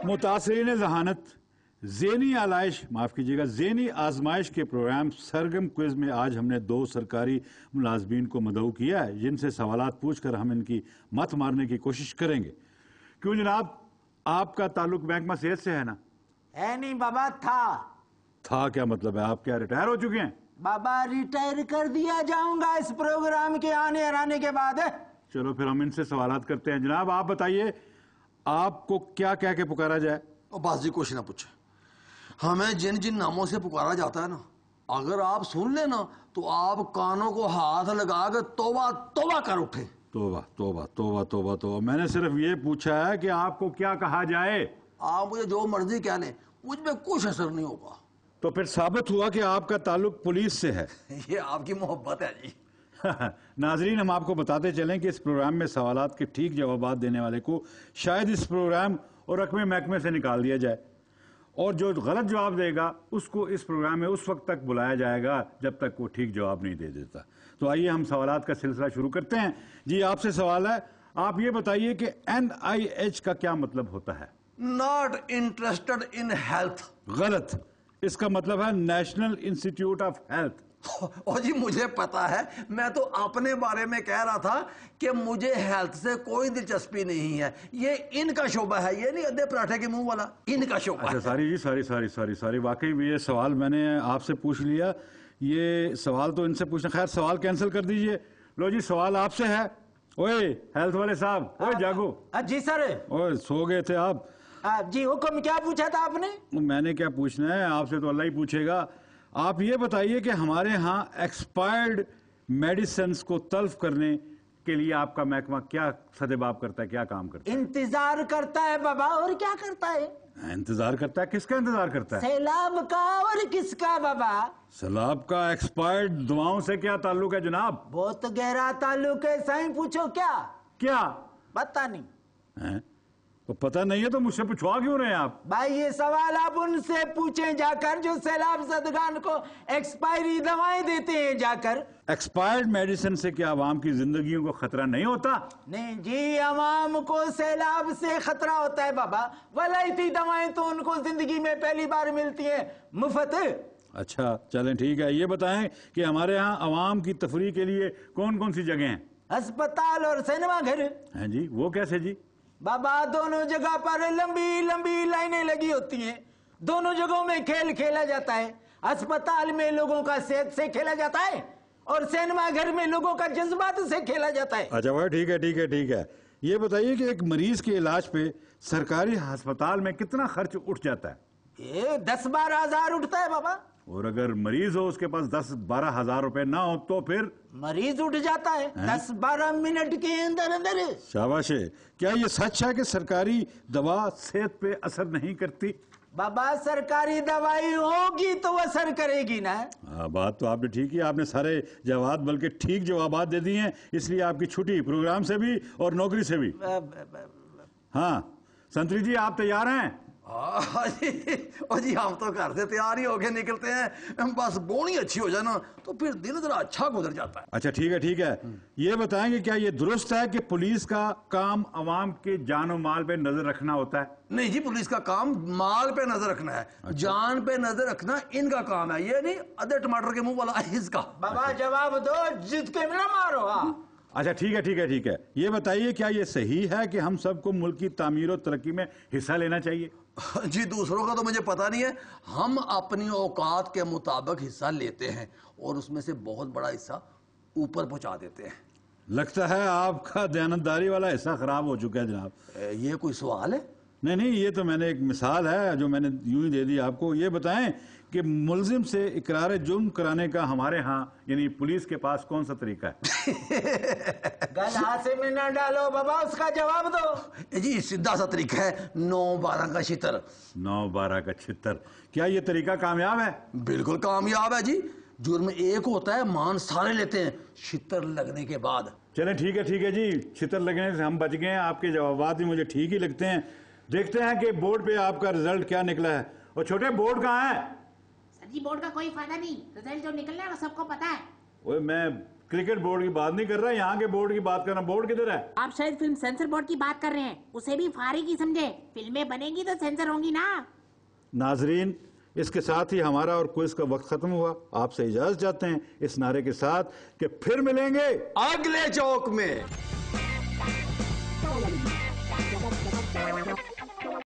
मुतासिरीन ज़हानत ज़ेनी आलाइश माफ़ कीजिएगा ज़ेनी आजमाइश के प्रोग्राम सरगम क्विज में आज हमने 2 सरकारी मुलाजमीन को मदऊ किया है, जिनसे सवालात पूछकर हम इनकी मत मारने की कोशिश करेंगे। क्यों जनाब, आपका ताल्लुक महकमा सेहत से है ना? है नहीं बाबा, था क्या मतलब है? आप क्या रिटायर हो चुके हैं? बाबा रिटायर कर दिया जाऊंगा इस प्रोग्राम के आने हराने के बाद। चलो फिर हम इनसे सवालात करते हैं। जनाब आप बताइए, आपको क्या कह के पुकारा जाए? बास जी कुछ ना पूछे, हमें जिन जिन नामों से पुकारा जाता है ना, अगर आप सुन लेना तो आप कानों को हाथ लगा कर तौबा तौबा कर उठे। तौबा तौबा तौबा तौबा तौबा। मैंने सिर्फ ये पूछा है कि आपको क्या कहा जाए। आप मुझे जो मर्जी कह लें, मुझ में कुछ असर नहीं होगा। तो फिर साबित हुआ कि आपका ताल्लुक पुलिस से है। ये आपकी मोहब्बत है जी। नाजरीन, हम आपको बताते चलें कि इस प्रोग्राम में सवालात के ठीक जवाबात देने वाले को शायद इस प्रोग्राम और रकमे महकमे से निकाल दिया जाए, और जो गलत जवाब देगा उसको इस प्रोग्राम में उस वक्त तक बुलाया जाएगा जब तक वो ठीक जवाब नहीं दे देता। तो आइए हम सवालात का सिलसिला शुरू करते हैं। जी आपसे सवाल है, आप ये बताइए कि NIH का क्या मतलब होता है? Not interested in health. गलत, इसका मतलब है नेशनल इंस्टीट्यूट ऑफ हेल्थ। और जी मुझे पता है, मैं तो अपने बारे में कह रहा था कि मुझे हेल्थ से कोई दिलचस्पी नहीं है। ये इनका शोबा है, ये नहीं अद्धे पराठे के मुंह वाला, इनका शोबा। अच्छा सारी जी, सारी वाकई भी ये सवाल मैंने आपसे पूछ लिया, ये सवाल तो इनसे पूछना। खैर सवाल कैंसिल कर दीजिए। लो जी सवाल आपसे है। ओए हेल्थ वाले साहब, ओए जागो। जी सर। ओए सो गए थे आप? जी हुक्म, क्या पूछा था आपने? मैंने क्या पूछना है, आपसे तो अल्लाह ही पूछेगा। आप ये बताइए कि हमारे यहाँ एक्सपायर्ड मेडिसिन को तल्फ करने के लिए आपका महकमा क्या सदेबाब करता है, क्या काम करता है? इंतजार करता है बाबा, और क्या करता है? इंतजार करता है? किसका इंतजार करता है? सैलाब का। और किसका बाबा? सैलाब का। एक्सपायर्ड दवाओं से क्या ताल्लुक है जनाब? बहुत गहरा ताल्लुक है, सही पूछो। क्या पता नहीं है? तो पता नहीं है तो मुझसे पूछवा क्यों रहे हैं आप? भाई ये सवाल आप उनसे पूछें जाकर जो सैलाब ज़दगान को एक्सपायरी दवाएं देते हैं जाकर। एक्सपायर्ड मेडिसिन से क्या आवाम की जिंदगियों को खतरा नहीं होता? नहीं जी, आवाम को सैलाब से खतरा होता है बाबा। वलायती दवाएं तो उनको जिंदगी में पहली बार मिलती है मुफ्त। अच्छा चलें ठीक है। ये बताएं कि हमारे यहाँ आवाम की तफरीह के लिए कौन कौन सी जगह हैं? अस्पताल और सिनेमा घर हैं जी। वो कैसे जी? बाबा दोनों जगह पर लंबी लंबी लाइनें लगी होती हैं, दोनों जगहों में खेल खेला जाता है। अस्पताल में लोगों का सेहत से खेला जाता है और सिनेमा घर में लोगों का जज्बात से खेला जाता है। अच्छा भाई ठीक है। ये बताइए कि एक मरीज के इलाज पे सरकारी अस्पताल में कितना खर्च उठ जाता है? ये 10-12 हजार उठता है बाबा। और अगर मरीज हो उसके पास 10-12 हजार रुपए ना हो तो फिर? मरीज उठ जाता है 10-12 मिनट के अंदर अंदर। शाबाश है। क्या ये सच है कि सरकारी दवा सेहत पे असर नहीं करती? बाबा सरकारी दवाई होगी तो असर करेगी ना। बात तो आपने ठीक ही, आपने सारे जवाब बल्कि ठीक जवाबात दे दिए हैं, इसलिए आपकी छुट्टी प्रोग्राम से भी और नौकरी से भी। हाँ संतरी जी आप तैयार हैं? और जी हम तो घर से तैयार ही होके निकलते हैं, बस बोनी अच्छी हो जाए ना तो फिर दिन जरा अच्छा गुजर जाता है। अच्छा ठीक है। ये बताएंगे क्या ये दुरुस्त है कि पुलिस का काम अवाम के जान और माल पे नजर रखना होता है? नहीं जी, पुलिस का काम माल पे नजर रखना है। अच्छा। जान पे नजर रखना इनका काम है, ये नहीं अदे टमाटर के मुंह वाला इसका। बाबा जवाब दो, जिद के ना मारो। अच्छा ठीक है। ये बताइए क्या ये सही है कि हम सबको मुल्क की तामीर और तरक्की में हिस्सा लेना चाहिए? जी दूसरों का तो मुझे पता नहीं है, हम अपनी औकात के मुताबिक हिस्सा लेते हैं और उसमें से बहुत बड़ा हिस्सा ऊपर पहुंचा देते हैं। लगता है आपका दयानतदारी वाला हिस्सा खराब हो चुका है जनाब। ये कोई सवाल है? नहीं, ये तो मैंने एक मिसाल है जो मैंने यूं ही दे दी आपको। ये बताएं कि मुलजिम से इकरार जुर्म कराने का हमारे यहाँ यानी पुलिस के पास कौन सा तरीका है? गल हाथे में न डालो बाबा, उसका जवाब दो। जी सीधा सा तरीका है, 9-12 का छितर। 9-12 का छितर। क्या ये तरीका कामयाब है? बिल्कुल कामयाब है जी। जुर्म एक होता है, मान सारे लेते हैं छितर लगने के बाद। चलें ठीक है जी, छितर लगने से हम बच गए हैं। आपके जवाब भी मुझे ठीक ही लगते हैं। देखते हैं कि बोर्ड पे आपका रिजल्ट क्या निकला है। और छोटे बोर्ड कहाँ है? सर जी बोर्ड का कोई फायदा नहीं, रिजल्ट जो निकलना है वो सबको पता है। ओए मैं क्रिकेट बोर्ड की बात नहीं कर रहा, यहाँ के बोर्ड की बात कर रहा। बोर्ड किधर है? आप शायद फिल्म सेंसर बोर्ड की बात कर रहे हैं, उसे भी फारिग ही समझे। फिल्में बनेंगी तो सेंसर होंगी ना। नाजरीन, इसके साथ ही हमारा और क्विज का वक्त खत्म हुआ। आपसे इजाजत चाहते हैं इस नारे के साथ कि फिर मिलेंगे अगले चौक में।